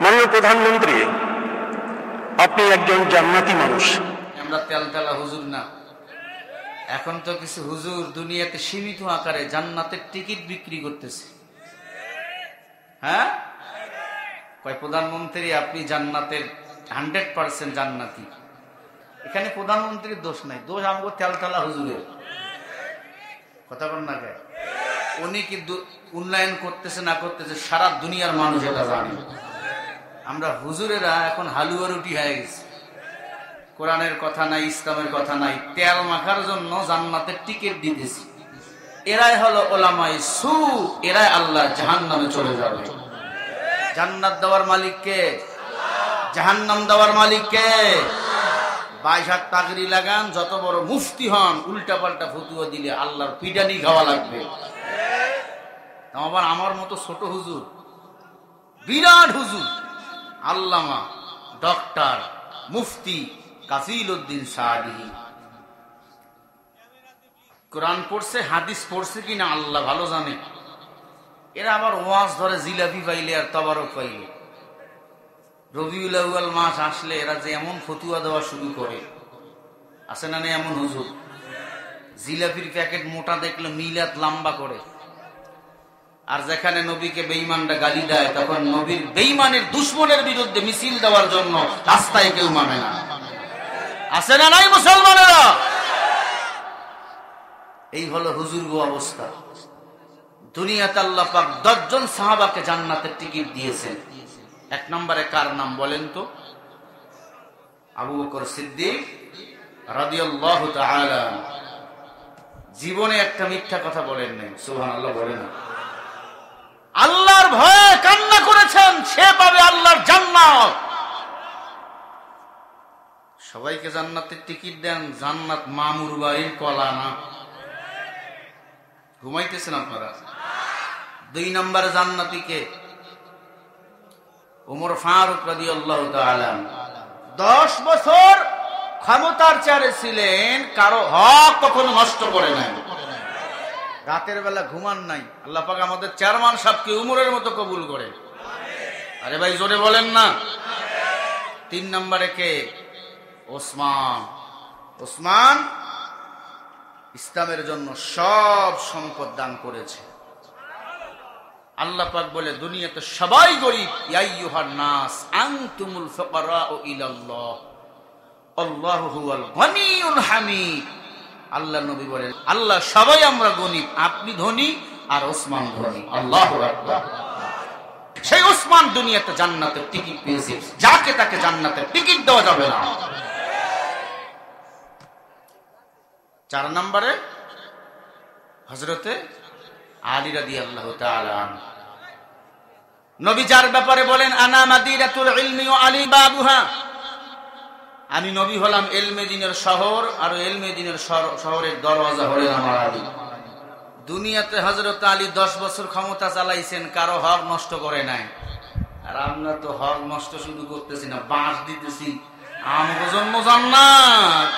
মাননীয় প্রধানমন্ত্রী, আপনি একজন জান্নাতি মানুষ। আমরা তেলতেলা হুজুর না, এখন তো কিছু হুজুর দুনিয়াতে সীমিত আকারে জান্নাতের টিকিট বিক্রি করতেছে। হ্যাঁ, কয় প্রধানমন্ত্রী আপনি জান্নাতের 100% জান্নাতি। এখানে প্রধানমন্ত্রীর দোষ নাই, দোষ আমাকে তেলতেলা হুজুরের। কথা বল না কে? উনি কি উন্নয়ন করতেছে না করতেছে সারা দুনিয়ার মানুষ এটা জানে। আমরা হুজুরেরা এখন হালুয়া রুটি হয়ে গেছে। কোরআনের কথা নাই, ইসলামের কথা নাই, তেল মাখার জন্য জান্নাতের টিকিট দিতেছি। এরাই হলো ওলামায়ে সু, এরাই আল্লাহ জাহান্নামে চলে যাবে। জান্নাত দেওয়ার মালিক কে? জাহান্নাম দেওয়ার মালিক কে? 22 হাত তাগরি লাগান, যত বড় মুফতি হন, উল্টা পাল্টা ফতুয়া দিলে আল্লাহর পিডানি খাওয়া লাগবে। আবার আমার মতো ছোট হুজুর, বিরাট হুজুর, আল্লামা ডক্টর মুফতি কাফিল উদ্দিন সাদি কোরআন পড়ছে, হাদিস পড়ছে কিনা আল্লাহ ভালো জানে। এরা আবার ওয়াজ ধরে জিলাপি পাইলে আর তবারক পাইলে। রবিউল আউয়াল মাস আসলে এরা যে এমন ফতুয়া দেওয়া শুরু করে, আছে না নেই এমন হুজুর? জিলাপির প্যাকেট মোটা দেখলে মিলাদ লম্বা করে, আর যেখানে নবীকে বেঈমানরা গালি দেয় তখন নবীর বেঈমানের দুশমনের বিরুদ্ধে মিছিল দেওয়ার জন্য রাস্তায় কেউ মানে না। আছে না নাই মুসলমানেরা? এই হলো হুজুরগো অবস্থা। দুনিয়াতে আল্লাহ পাক 10 জন সাহাবাকে জান্নাতের টিকিট দিয়েছেন। 1 নম্বরে কার নাম বলেন তো? আবু বকর সিদ্দিক রাদিয়াল্লাহু তাআলা। জীবনে একটা মিথ্যা কথা বলেন নাই, সুবহানাল্লাহ বলেন না। আল্লাহর ভয়ে কান্না করেছেন, সে পাবে আল্লাহর জান্নাত। সবাইকে জান্নাতের টিকিট দেন, জান্নাত মামুর বাড়ির কলা না। ঘুমাইতেছেন আপনারা? 2 নম্বর জান্নাতি কে? ওমর ফারুক রাদিয়াল্লাহু তাআলা। 10 বছর ক্ষমতার চেয়ারে ছিলেন, কারো হক কখনো নষ্ট করে নাই। রাতের বেলা ঘুমান নাই। আল্লাহ পাক আমাদের চেয়ারম্যান সাহেবকে উমরের মতো কবুল করে। আরে ভাই জোরে বলেন না। 3 নম্বরে কে? ওসমান। ওসমান ইসলামের জন্য সব সম্পদ দান করেছে। আল্লাহ পাক বলে দুনিয়াতে সবাই গরিব। ইয়া আইয়ুহান নাস আনতুমুল ফুকারাউ ইলাল্লাহ আল্লাহু হুয়াল গনিয়ুল হামিদ। আল্লাহ নবী বলেন আল্লাহ সবাই আমরা গরিব, আপনি ধনী আর ওসমান ধনী। আল্লাহু আকবার। সেই ওসমান দুনিয়াতে জান্নাতের টিকিট পেয়েছে, যাকে তাকে জান্নাতের টিকিট দেওয়া যাবে না। 4 নম্বরে হযরতে আলী রাদিয়াল্লাহু তাআলা। নবী যার ব্যাপারে বলেন আনা মাদিনাতুল ইলমি ওয়া আলী বাবুহা, আমি নবী হলাম ইলমে দ্বীনের শহর, আর ইলমে দ্বীনের শহরের দরওয়াজা হলেন আমার আলী। দুনিয়াতে হযরত আলী 10 বছর ক্ষমতা চালাইছেন, কারো হক নষ্ট করে নাই। আর আমরা তো হক নষ্ট শুধু করতেছি না, বাঁশ দিতেছি। আমগো জন্ম জান্নাত।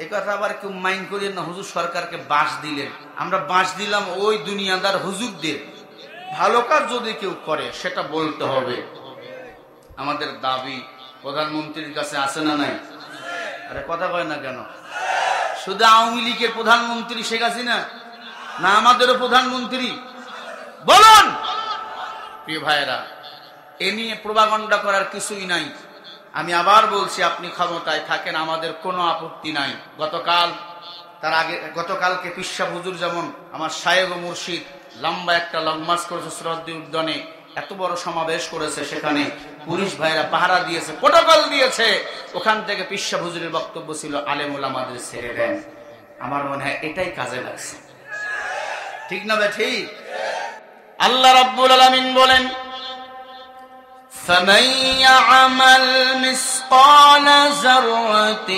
এই কথা আবার কেউ মাইন্ড করিয়েন না, হুজুর সরকারকে বাঁশ দিলেন। আমরা বাঁশ দিলাম ওই দুনিয়াদার হুজুরদের। ভালো কাজ যদি কেউ করে সেটা বলতে হবে। আমাদের দাবি প্রধানমন্ত্রীর কাছে আছে না নাই? আরে কথা কয় না কেন? শুধু আওয়ামী লীগের প্রধানমন্ত্রী শেখ হাসিনা না আমাদেরও প্রধানমন্ত্রী? বলুন প্রিয় ভাইয়েরা, এ নিয়ে প্রোপাগান্ডা করার কিছুই নাই। আমি আবার বলছি, আপনি ক্ষমতায় থাকেন, আমাদের কোনো আপত্তি নাই। গতকালকে পিসা হুজুর যেমন আমার শায়েখ ও মুর্শিদ লম্বা একটা লং মার্চ করেছে শ্রদ্ধা উদ্যানে, এত বড় সমাবেশ করেছে, সেখানে পুলিশ ভাইরা পাহারা দিয়েছে, প্রোটোকল দিয়েছে। ওখান থেকে পিসা হুজুরের বক্তব্য ছিল আলেম ওলামাদের ছেড়ে দেন। আমার মনে হয় এটাই কাজে লাগছে। ঠিক না ভাই? ঠিক। আল্লাহ রাব্বুল আলামিন বলেন فَمَن يَعْمَلْ مِثْقَالَ ذَرَّةٍ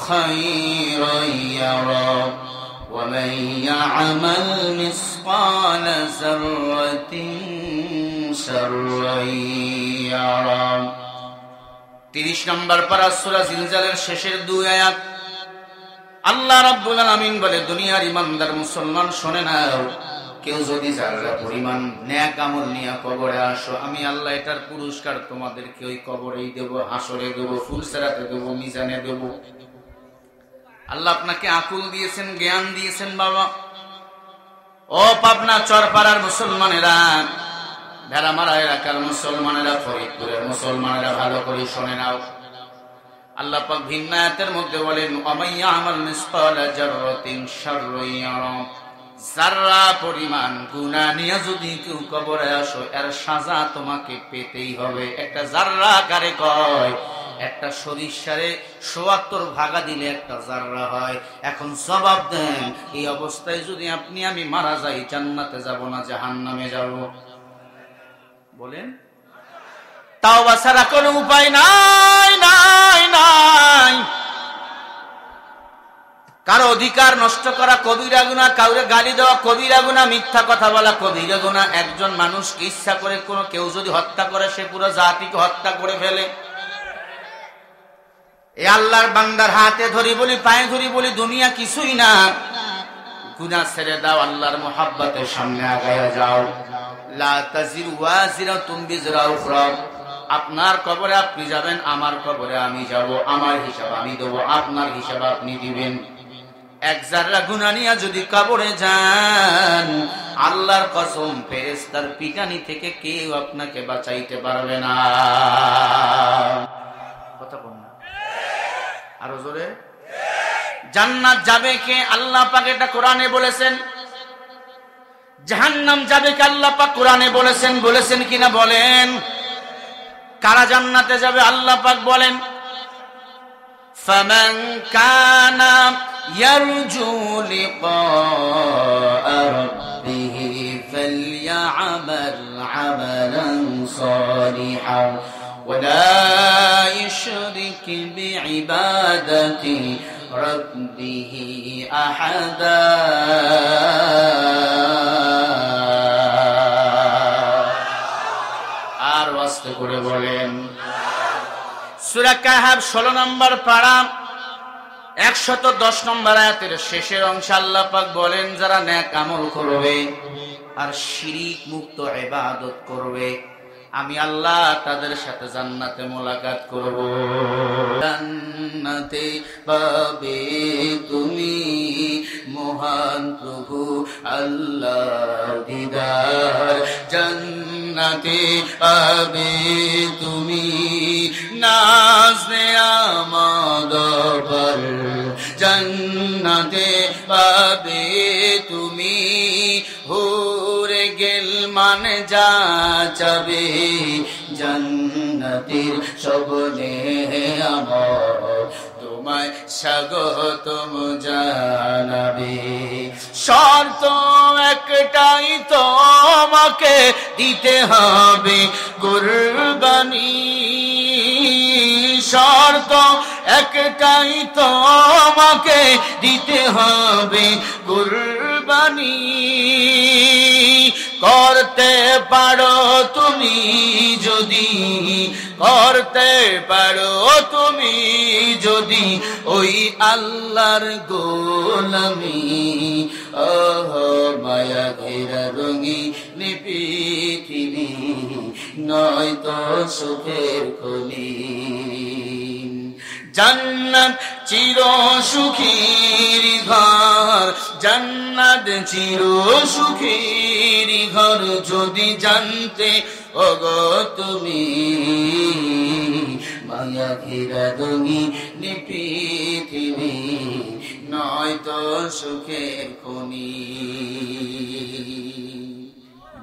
خَيْرًا يَرَهُ وَمَن يَعْمَلْ مِثْقَالَ ذَرَّةٍ شَرًّا يَرَهُ। 30 নম্বর পারা সূরা জিলজালের শেষের 2 আয়াত। আল্লাহ রাব্বুল আলামিন বলে দুনিয়ার ইমানদার মুসলমান শোনে নাও, কেউ যদি যারা পরিমাণ নেক আমল নিয়ে কবরে আসো, আমি আল্লাহ এটার পুরস্কার তোমাদেরকে ওই কবরেই দেব, হাসরে দেব, ফুলসেরাতে দেব, মিজানে দেব। আল্লাহ আপনাকে আকুল দিয়েছেন, জ্ঞান দিয়েছেন বাবা। ও পাবনা চরপাড়ার মুসলমানেরা, ভেড়ামারা এলাকার মুসলমানেরা, ফরিদপুরের মুসলমানেরা, ভালো করে শুনে নাও। আল্লাহ পাক ভিন্ন আয়াতের মধ্যে বলেন, ওয়ামাইয়া আমাল মিসকালা জাররাতিন শাররান ইয়ারা, যারা পরিমাণ গুনাহ নিয়ে যদি কেউ কবরে আসো, এর সাজা তোমাকে পেতেই হবে। একটা জাররা কারে কয়? একটা সরিষারে ৭৪ ভাগা দিলে একটা জাররা হয়। এখন জবাব দেন, এই অবস্থায় যদি আপনি আমি মারা যাই, জান্নাতে যাব না জাহান্নামে যাব? বলেন। তাওবা ছাড়া কোনো উপায় নাই, নাই, নাই। কারো অধিকার নষ্ট করা কবিরা গুনাহ, কাউরে গালি দেওয়া কবিরা গুনাহ, মিথ্যা কথা বলা কবিরা গুনাহ। একজন মানুষকে ইচ্ছা করে কোনো কেউ যদি হত্যা করে, সে পুরো জাতিকে হত্যা করে ফেলে। এ আল্লাহর বান্দার হাতে ধরি বলি, পায়ে ধরি বলি, দুনিয়া কিছুই না। গুনাহ ছেড়ে দাও, আল্লাহর মুহাব্বতের সামনে আগায়া যাও। লা তাজিরু ওয়াজিরাতুন বিজরা উখরা। আপনার কবরে আপনি যাবেন, আমার কবরে আমি যাব। আমার হিসাব আমি দেব, আপনার হিসাব আপনি দিবেন। এক জাররা গুনাহ নিয়ে যদি কবরে যান, আল্লাহর কসম, ফেরেশতার পিটানি থেকে কেউ আপনাকে বাঁচাইতে পারবে না। কথা বল না, আরো জোরে। জান্নাত যাবে কে? আল্লাহ পাক এটা কোরআনে বলেছেন। জাহান্নাম যাবে কে? আল্লাহ পাক কোরআনে বলেছেন। বলেছেন কিনা বলেন? কারা জান্নাতে যাবে? আল্লাহ পাক বলেন, ফামান কানা ইয়ারজু লিকা রাব্বিহি ফালইআমাল আমালান সালিহান ওয়ালা ইশরিক বিইবাদাতি রাব্বিহি আহাদা। আর ওয়াস্তে করে বলেন। সূরা কাহফ 16 নম্বর পারা 110 নম্বর আয়াতের শেষের অংশে আল্লাহ পাক বলেন, যারা নেক আমল করবে আর শিরিক মুক্ত ইবাদত করবে, আমি আল্লাহ তাদের সাথে জান্নাতে মোলাকাত করব। জান্নাতে পাবে তুমি মহান প্রভু আল্লাহ দিদার। জান্নাতে পাবে তুমি নাজ নিয়ামত ভর। জান্নাতে পাবে তুমি হুরে গেল মানে যা চাবে। জান্নাতের সবনে আমার তোমায় স্বাগতম জানাবে। শর্ত একটাই, তোমাকে দিতে হবে কুরবানি। শর্ত একটাই, তোমাকে দিতে হবে কুরবানি। করতে পারো তুমি যদি, করতে পারো তুমি যদি ওই আল্লাহর গোলামি। ওহ মায়া ঘেরা রঙিন পৃথিবী, নয়তো সুখের খনি। জান্নাত চির সুখীর ঘর, জান্নাত চির সুখীর ঘর। যদি জানতে ওগো তুমি, মায়া ঘেরা রঙিন পৃথিবী, নয়তো সুখের খনি।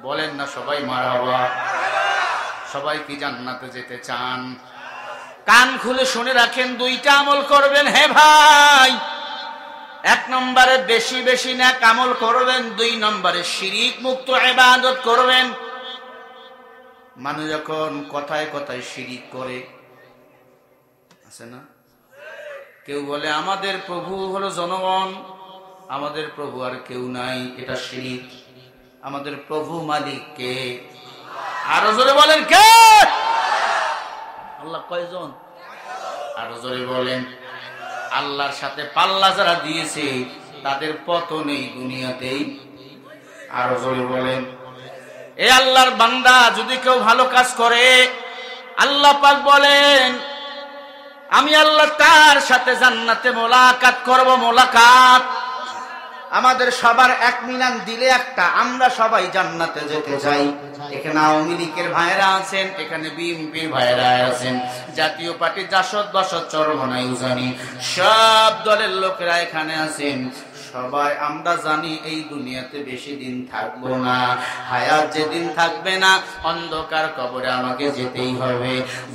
বলেন না সবাই মারহাবা? সবাই কি জান্নাতে যেতে চান? কান খুলে শুনে রাখেন, দুইটা আমল করবেন। হে ভাই, 1 নম্বরে বেশি বেশি নেক আমল করবেন, 2 নম্বরে শিরিক মুক্ত ইবাদত করবেন। মানুষ যখন কথায় কথায় শিরিক করে, আছে না? কেউ বলে আমাদের প্রভু হলো জনগণ, আমাদের প্রভু আর কেউ নাই, এটা শিরিক। আমাদের প্রভু মালিক কে? আরো জোরে বলেন, কে? আল্লাহ কয়জন? আরো জোরে বলেন। আল্লাহর সাথে পাল্লা যারা দিয়েছে, তাদের পতন এই দুনিয়াতেই আরো জোরে বলেন। এ আল্লাহর বান্দা, যদি কেউ ভালো কাজ করে, আল্লাহ পাক বলেন আমি আল্লাহ তার সাথে জান্নাতে মোলাকাত করব। মোলাকাত আমাদের সবার এক মিলান দিলে একটা, আমরা সবাই জান্নাতে যেতে চাই। এখানে আওয়ামী লীগের ভাইরা আছেন, এখানে বিএনপির ভাইরা আছেন, জাতীয় পার্টি জাসদ বাসদ চরমনাই উজানি সব দলের লোকেরা এখানে আছেন। সবাই আমরা জানি এই দুনিয়াতে বেশি দিন থাকবো না। হায়াত যেদিন থাকবে না, অন্ধকার কবরে আমাকে যেতেই হবে।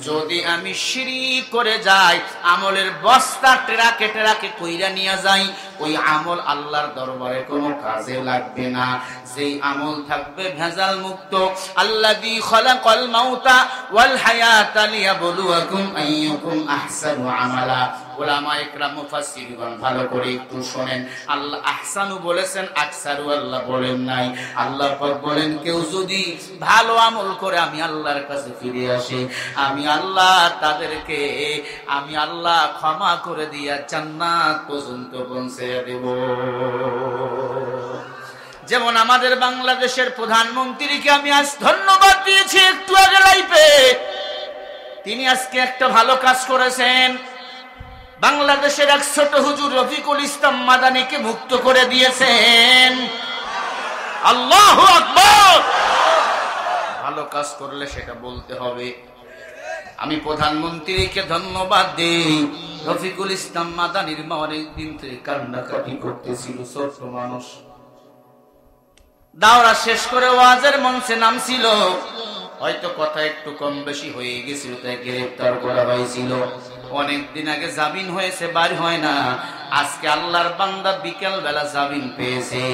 যদি আমি শিরিক করে যাই, আমলের বস্তা ট্রাকে ট্রাকে কইরা নিয়ে যাই, ওই আমল আল্লাহর দরবারে কোনো কাজে লাগবে না। যেই আমল থাকবে ভেজাল মুক্ত, আল্লাযী খালাকাল মাউতা ওয়াল হায়াতা লিয়াবলুয়াকুম আইয়ুকুম আহসানু আমালা। উলামা ইকরাম মুফাসসিরগণ ভালো করে একটু শুনেন, আল্লাহ আহসানু বলেছেন, আকসারু আল্লাহ বলেন নাই। আল্লাহ পাক বলেন কেউ যদি ভালো আমল করে আমি আল্লাহর কাছে ফিরে আসে, আমি আল্লাহ তাদেরকে আমি আল্লাহ ক্ষমা করে দিয়া জান্নাত পর্যন্ত পৌঁছে দেব। যেমন আমাদের বাংলাদেশের প্রধানমন্ত্রীকে আমি আজ ধন্যবাদ দিয়েছি একটু আগে লাইভে। তিনি আজকে একটা ভালো কাজ করেছেন। বাংলাদেশের এক ছোট হুজুর রফিকুল ইসলাম মাদানীকে মুক্ত করে দিয়েছেন। আল্লাহু আকবার। ভালো কাজ করলে সেটা বলতে হবে। আমি প্রধানমন্ত্রীকে ধন্যবাদ দেই। রফিকুল ইসলাম মাদানীর মা অনেক দিন থেকে কান্নাকাটি করতেছিল, ছোট মানুষ। দাওরা শেষ করে ওয়াজের মঞ্চে নামছিল, হয়তো কথা একটু কম বেশি হয়ে গেছিল, তাই গ্রেফতার করা হয়েছিল। অনেকদিন আগে জামিন হয়েছে, বাড়ি হয় না। আজকে আল্লাহর বান্দা বিকেল বেলা জামিন পেয়েছে।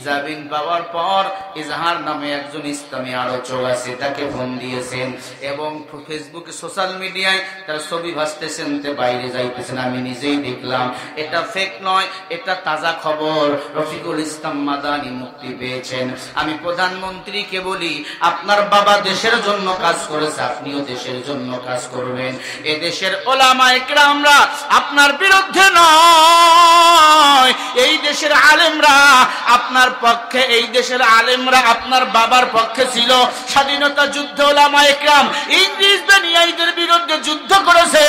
জামিন পাওয়ার পর ইজহার নামে একজন ইসলামী আলোচক আছে, তাকে ফোন দিয়েছেন এবং ফেসবুকে সোশ্যাল মিডিয়ায় তার ছবি ভাসতেছেন, বাইরে যাইতেছেন। আমি নিজেই দেখলাম, এটা ফেক নয়, এটা তাজা খবর। রফিকুল ইসলাম মাদানী মুক্তি পেয়েছেন। আমি প্রধানমন্ত্রীকে বলি, আপনার বাবা দেশের জন্য কাজ করেছে, আপনিও দেশের জন্য কাজ করবেন। এ দেশের ওলামায়ে কেরামরা আপনার বিরুদ্ধে নয়, এই দেশের আলেমরা আপনার পক্ষে। এই দেশের আলেমরা আপনার বাবার পক্ষে ছিল। স্বাধীনতা যুদ্ধে ওলামায়ে কেরাম ইংরেজ বেনিয়াইদের বিরুদ্ধে যুদ্ধ করেছে।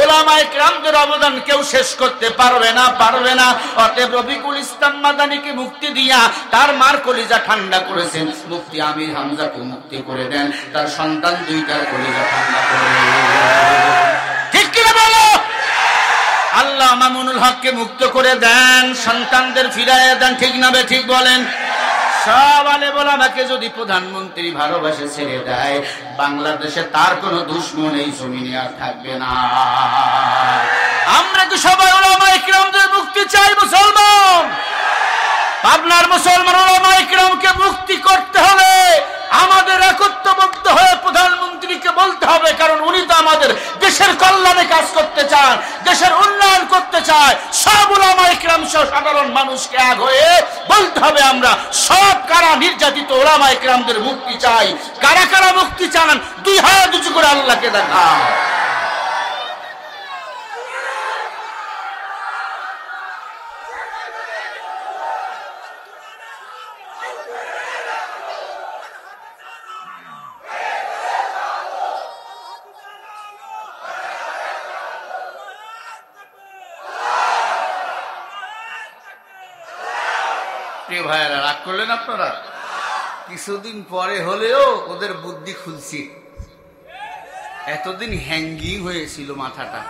ওলামায়ে কেরামদের অবদান কেউ শেষ করতে পারবে না, পারবে না। অতএব রফিকুল ইসলাম মাদানীকে মুক্তি দিয়া তার মার কলিজা ঠান্ডা করেছেন। মুফতি আমির হামজাকে মুক্তি করে দেন, তার সন্তান দুইটার কলিজা ঠান্ডা করে ঠিক কিনা বলো? আল্লাহ মামুনুল হককে মুক্ত করে দেন, সন্তানদের ফিরাইয়া দেন, ঠিক না বে ঠিক বলেন? সব আলেম ওলামাকে যদি প্রধানমন্ত্রী ভালোবাসে ছেড়ে দেয়, বাংলাদেশে তার কোনো দুশমন এই জমিনে আর থাকবে না। আমরা কি সবাই ওলামায়ে কেরামদের মুক্তি চাই? মুসলমান, আপনার মুসলমান ওলামায়ে কেরামকে মুক্তি করতে হলে আমাদের একত্রবদ্ধ হয়ে প্রধানমন্ত্রীকে বলতে হবে, কারণ উনি তো আমাদের দেশের কল্যাণে কাজ করতে চান, দেশের উন্নয়ন করতে চায়। সব ওলামায়ে কেরাম সহ সাধারণ মানুষকে এক হয়ে বলতে হবে, আমরা সব কারা নির্যাতিত ওলামায়ে কেরামদের মুক্তি চাই। কারা কারা মুক্তি চান? দুই হাত উঁচু করে আল্লাহকে দেখান। ভাইয়ারা রাগ করলেন আপনারা? কিছুদিন পরে হলেও ওদের বুদ্ধি খুলছে। এতদিন হ্যাঙ্গিং হয়েছিল মাথাটা।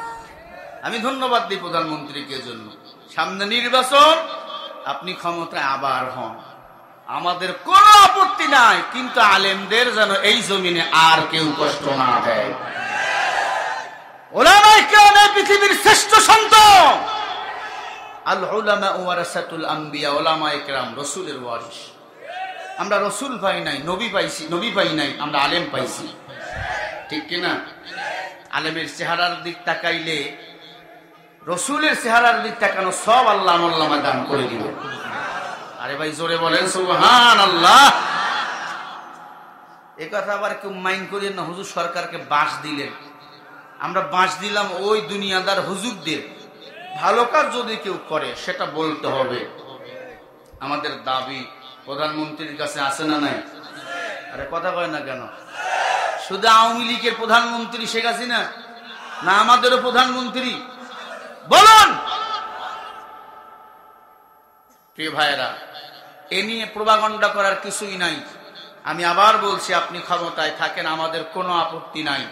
আমি ধন্যবাদ দিই প্রধানমন্ত্রীকে জন্য। সামনে নির্বাচন, আপনি ক্ষমতায় আবার হন, আমাদের কোনো আপত্তি নাই, কিন্তু আলেমদের যেন এই জমিনে আর কেউ কষ্ট না দেয়। ওলামায়ে কেরাম পৃথিবীর শ্রেষ্ঠ সন্তান। আল উলামা ওয়ারাসাতুল আম্বিয়া, ওলামায়ে কেরাম রাসূলের ওয়ারিস। আমরা রাসূল পাই নাই, নবী পাইছি, নবী পাই নাই, আমরা আলেম পাইছি, ঠিক কিনা? আলেমের চেহারার দিক তাকাইলে রাসূলের চেহারার দিক তাকানো সব আল্লাহ আমলনামা দান করে দিবেন। আরে ভাই জোরে বলেন সুবহানাল্লাহ। এই কথা আবার কেউ মাইন্ড করিয়েন না। হুজুর সরকারকে বাঁশ দিলেন, আমরা বাঁশ দিলাম ওই দুনিয়াদার হুজুরদের। ভালো কাজ যদি কেউ করে সেটা বলতে হবে। আমাদের দাবি প্রধানমন্ত্রীর কাছে আছে না নাই? আরে কথা কয় না কেন? শুধু আওয়ামী লীগের প্রধানমন্ত্রী শেখ হাসিনা না আমাদেরও প্রধানমন্ত্রী? বলুন। প্রিয় ভাইয়েরা, এ নিয়ে প্রোপাগান্ডা করার কিছুই নাই। আমি আবার বলছি, আপনি ক্ষমতায় থাকেন, আমাদের কোনো আপত্তি নাই।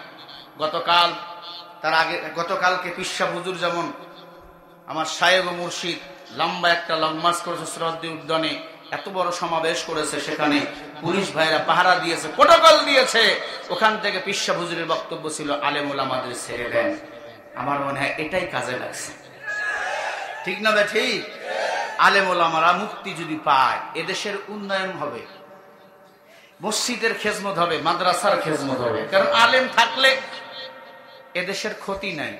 গতকালকে পিসা হুজুর যেমন আমার শায়েখ ও মুর্শিদ লম্বা একটা লং মার্চ করেছে শ্রদ্ধা উদ্যানে, এত বড় সমাবেশ করেছে, সেখানে পুলিশ ভাইরা পাহারা দিয়েছে, প্রোটোকল দিয়েছে। ওখান থেকে পিসা হুজুরের বক্তব্য ছিল আলেম ওলামাদের ছেড়ে দেন। আমার মনে হয় এটাই কাজে লাগছে, ঠিক না? ঠিক। আলেম ওলামারা মুক্তি যদি পায়, এদেশের উন্নয়ন হবে, মসজিদের খেজমত হবে, মাদ্রাসার খেজমত হবে। কারণ আলেম থাকলে এদেশের ক্ষতি নাই,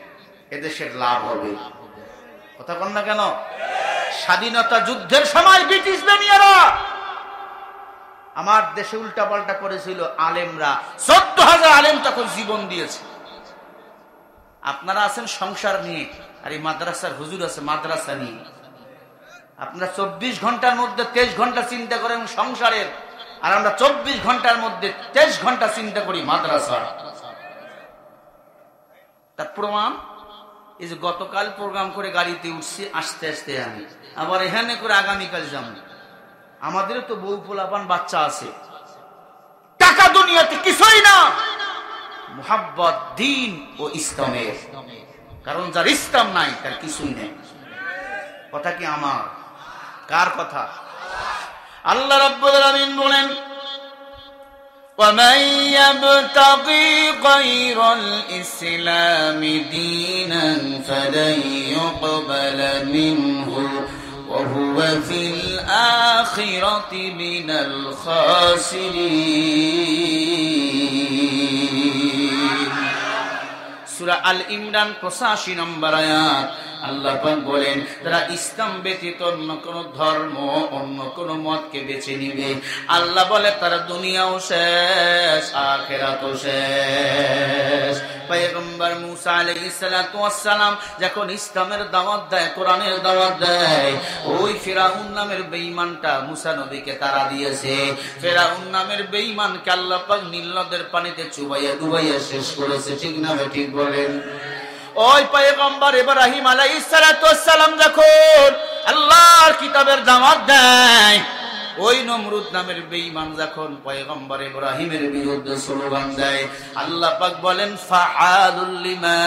এদেশের লাভ হবে। কথা বল না কেন? স্বাধীনতা যুদ্ধের সময় ব্রিটিশ বানিয়েরা আমার দেশে উল্টাপাল্টা করেছিল, আলেমরা 14,000 আলেম তখন জীবন দিয়েছে। আপনারা আছেন সংসার নিয়ে, আর এই মাদ্রাসার হুজুর আছে মাদ্রাসা নিয়ে। আপনারা 24 ঘন্টার মধ্যে 23 ঘন্টা চিন্তা করেন সংসারের, আর আমরা 24 ঘন্টার মধ্যে 23 ঘন্টা চিন্তা করি মাদ্রাসা। তার প্রমাণ এই যে গতকাল প্রোগ্রাম করে গাড়িতে উঠছি, আসতে আসতে আমি আবার এখানে করে আগামীকাল যাব। আমাদেরও তো বউ পোলাপান বাচ্চা আছে। টাকা দুনিয়াতে কিছুই না, মুহাব্বত দ্বীন ও ইসলামের। কারণ যার ইসলাম নাই তার কিছুই নেই। কথা কি আমার? কার কথা? আল্লাহ রাব্বুল আলামিন বলেন, وَمَن يَبْتَغِي غَيْرَ الْإِسْلَامِ دِينًا فَلَن يُقْبَلَ مِنْهُ وَهُوَ فِي الْآخِرَةِ مِنَ الْخَاسِرِينَ। সূরা আল ইমরান 85 নম্বর আয়াত। আল্লাহ পাক বলেন, তারা ইসলাম ব্যতীত অন্য কোন ধর্ম, অন্য কোন মতকে বেছে নিবে, আল্লাহ বলে তারা দুনিয়াও শেষ, আখিরাতও শেষ। পয়গম্বর মুসা আলাইহিস সালাতু ওয়াস সালাম যখন ইসলামের দাওয়াত দেয়, কোরআনের দাওয়াত দেয়, ওই ফিরাউন নামের বেঈমানটা মুসা নবীকে তাড়া দিয়েছে। ফিরাউন নামের বেঈমানকে আল্লাহ পাক নীল নদের পানিতে চুবাইয়া ডুবাইয়া শেষ করেছে, ঠিক না? ঠিক বলেন। ওই পয়গম্বর ইব্রাহিম আলাইহিস সালাতু ওয়াস সালাম যখন আল্লাহর কিতাবের দাওয়াত দেয়, ওই নমরুদ নামের বেঈমান যখন পয়গম্বর ইব্রাহিমের বিরুদ্ধে স্লোগান দেয়, আল্লাহ পাক বলেন ফাআলুল লিমা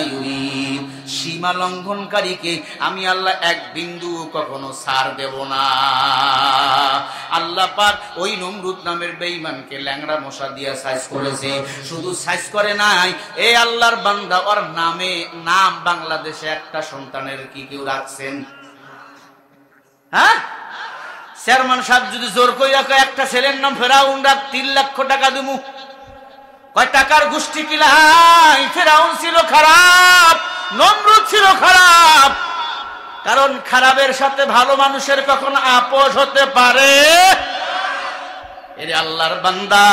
ইউরিদ, সীমা লঙ্ঘনকারীকে আমি আল্লাহ এক বিন্দু কখনো ছাড় দেব না। আল্লাহ পাক ওই নমরুদ নামের বেঈমানকে ল্যাংড়া মশা দিয়া সাইজ করেছে। শুধু সাইজ করে নাই, এই আল্লাহর বান্দা, ওর নাম বাংলাদেশে একটা সন্তানের কি কেউ রাখছেন? হ্যাঁ, চেয়ারম্যান সাহেব যদি জোর কইরা কয় একটা ছেলের নাম ফেরাউন রাখ, 3 লক্ষ টাকা দিমু। কয় টাকার গোষ্ঠী কিলাই? ফেরাউন ছিল খারাপ, নমরুদ ছিল খারাপ। কারণ খারাপের সাথে ভালো মানুষের কখনো আপোষ হতে পারে? এর আল্লাহর বান্দা,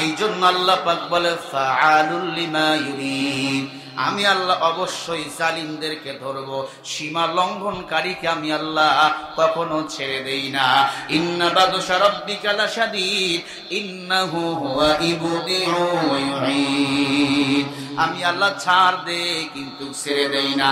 এই জন্য আল্লাহ পাক বলে ফাআলুল লিমা ইউরিদ, আমি আল্লাহ অবশ্যই জালিমদেরকে ধরবো, সীমা লঙ্ঘনকারীকে আমি আল্লাহ কখনো ছেড়ে দেই না। ইন্না বাদশা রাব্বিকা লাশাদীদ ইন্নাহু হুয়া ইবদিউ ওয়া ইউঈদ, আমি আল্লাহ ছাড় দেই কিন্তু ছেড়ে দেই না।